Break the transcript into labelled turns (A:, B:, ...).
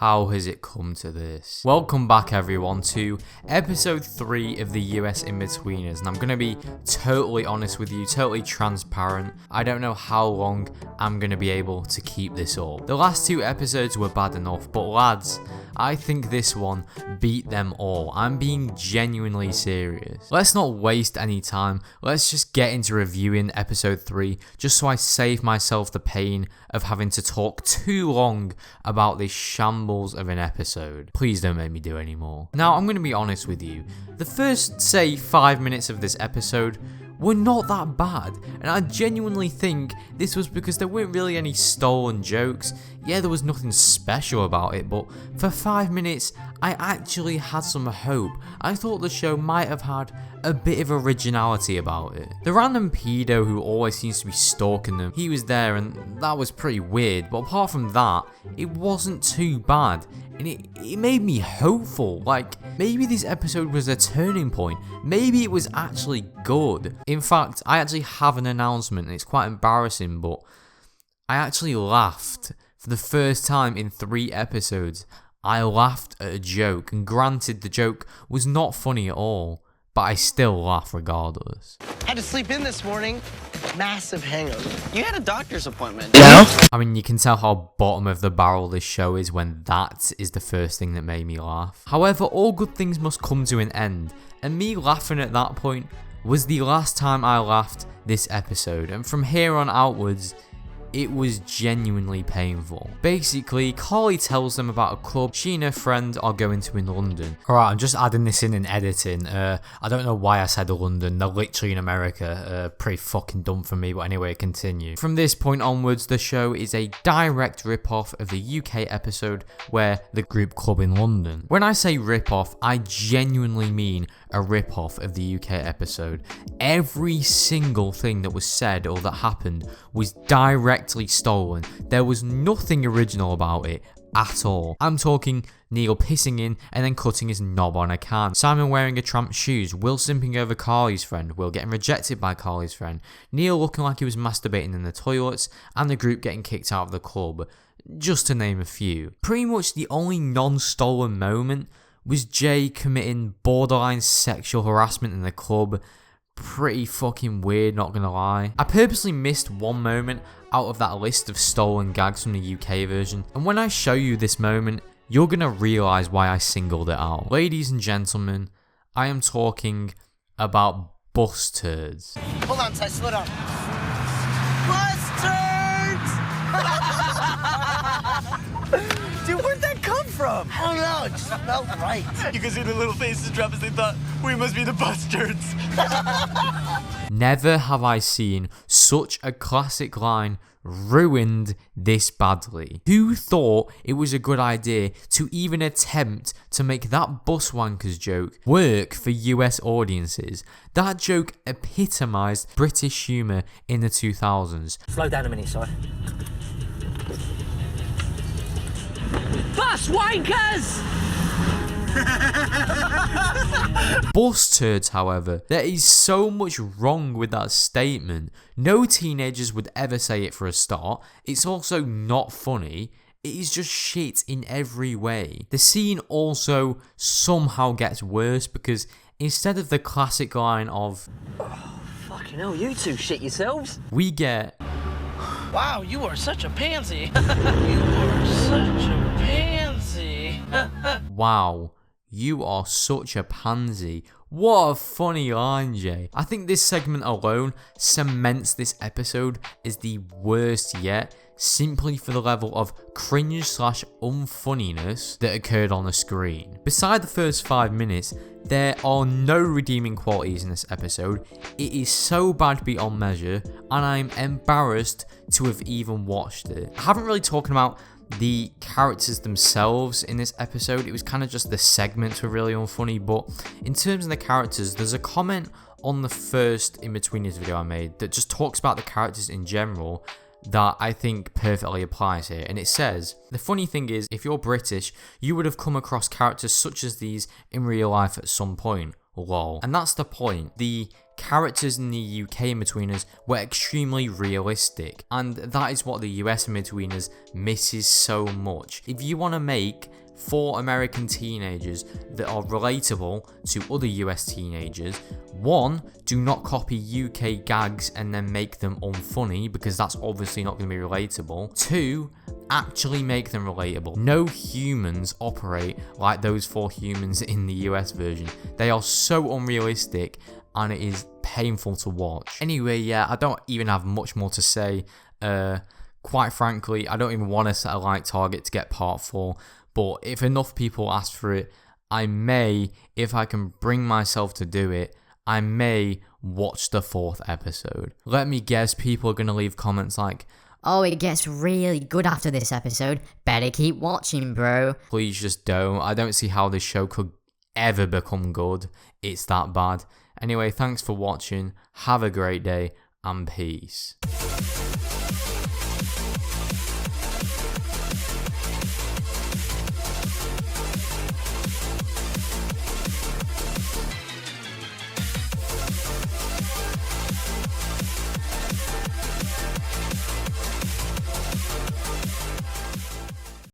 A: How has it come to this? Welcome back everyone to episode 3 of the US Inbetweeners, and I'm going to be totally honest with you, totally transparent. I don't know how long I'm going to be able to keep this up. The last 2 episodes were bad enough, but lads, I think this one beat them all. I'm being genuinely serious. Let's not waste any time. Let's just get into reviewing episode 3, just so I save myself the pain of having to talk too long about this shambles of an episode. Please don't make me do any more. Now, I'm going to be honest with you. The first, say, 5 minutes of this episode were not that bad, and I genuinely think this was because there weren't really any stolen jokes. Yeah, there was nothing special about it, but for 5 minutes, I actually had some hope. I thought the show might have had a bit of originality about it. The random pedo who always seems to be stalking them, he was there and that was pretty weird, but apart from that, it wasn't too bad. And it made me hopeful, like maybe this episode was a turning point, maybe it was actually good. In fact, I actually have an announcement and it's quite embarrassing, but I actually laughed for the first time in 3 episodes. I laughed at a joke, and granted the joke was not funny at all, but I still laugh regardless.
B: Had to sleep in this morning. Massive hangover. You had a doctor's appointment.
A: No? I mean, you can tell how bottom of the barrel this show is when that is the first thing that made me laugh. However, all good things must come to an end, and me laughing at that point was the last time I laughed this episode, and from here on outwards, it was genuinely painful. Basically, Carly tells them about a club she and her friend are going to in London. Alright, I'm just adding this in and editing. I don't know why I said London, they're literally in America. Pretty fucking dumb for me, but anyway, continue. From this point onwards, the show is a direct rip-off of the UK episode where the group club in London. When I say rip-off, I genuinely mean a rip-off of the UK episode. Every single thing that was said or that happened was directly stolen. There was nothing original about it at all. I'm talking Neil pissing in and then cutting his knob on a can, Simon wearing a tramp's shoes, Will simping over Carly's friend, Will getting rejected by Carly's friend, Neil looking like he was masturbating in the toilets, and the group getting kicked out of the club, just to name a few. Pretty much the only non-stolen moment was Jay committing borderline sexual harassment in the club. Pretty fucking weird, not gonna lie. I purposely missed one moment out of that list of stolen gags from the UK version, and when I show you this moment, you're gonna realise why I singled it out. Ladies and gentlemen, I am talking about bus turds.
B: Hold on, Ty, slow down. Bus turds! Dude, where'd that come from? I don't know, it just felt right.
C: You can see the little faces drop as they thought we must be the bastards.
A: Never have I seen such a classic line ruined this badly. Who thought it was a good idea to even attempt to make that bus wankers joke work for US audiences? That joke epitomised British humour in the 2000s.
B: Slow down a minute, Si.
D: Bus wankers!
A: Bus turds, however, there is so much wrong with that statement. No teenagers would ever say it for a start. It's also not funny. It is just shit in every way. The scene also somehow gets worse because instead of the classic line of
B: Oh, fucking hell, you two shit yourselves.
A: we get
D: Wow, you are such a pansy. You are such a pansy.
A: wow, you are such a pansy. What a funny line, Jay. I think this segment alone cements this episode as the worst yet, simply for the level of cringe / unfunniness that occurred on the screen. Beside the first 5 minutes, there are no redeeming qualities in this episode. It is so bad beyond measure, and I'm embarrassed to have even watched it. I haven't really talked about the characters themselves in this episode. It was kind of just the segments were really unfunny, but in terms of the characters, there's a comment on the first Inbetweeners video I made that just talks about the characters in general that I think perfectly applies here, and it says, the funny thing is, if you're British, you would have come across characters such as these in real life at some point. lol. And that's the point. The characters in the UK Inbetweeners were extremely realistic, and that is what the US Inbetweeners misses so much. If you want to make 4 American teenagers that are relatable to other US teenagers, 1, do not copy UK gags and then make them unfunny, because that's obviously not going to be relatable. 2, actually make them relatable. No humans operate like those 4 humans in the US version. They are so unrealistic, and it is painful to watch. Anyway, yeah, I don't even have much more to say. Quite frankly, I don't even want to set a like target to get part 4. But if enough people ask for it, I may, if I can bring myself to do it, I may watch the 4th episode. Let me guess, people are going to leave comments like,
E: "Oh, it gets really good after this episode. Better keep watching, bro."
A: Please just don't. I don't see how this show could ever become good. It's that bad. Anyway, thanks for watching. Have a great day, and peace.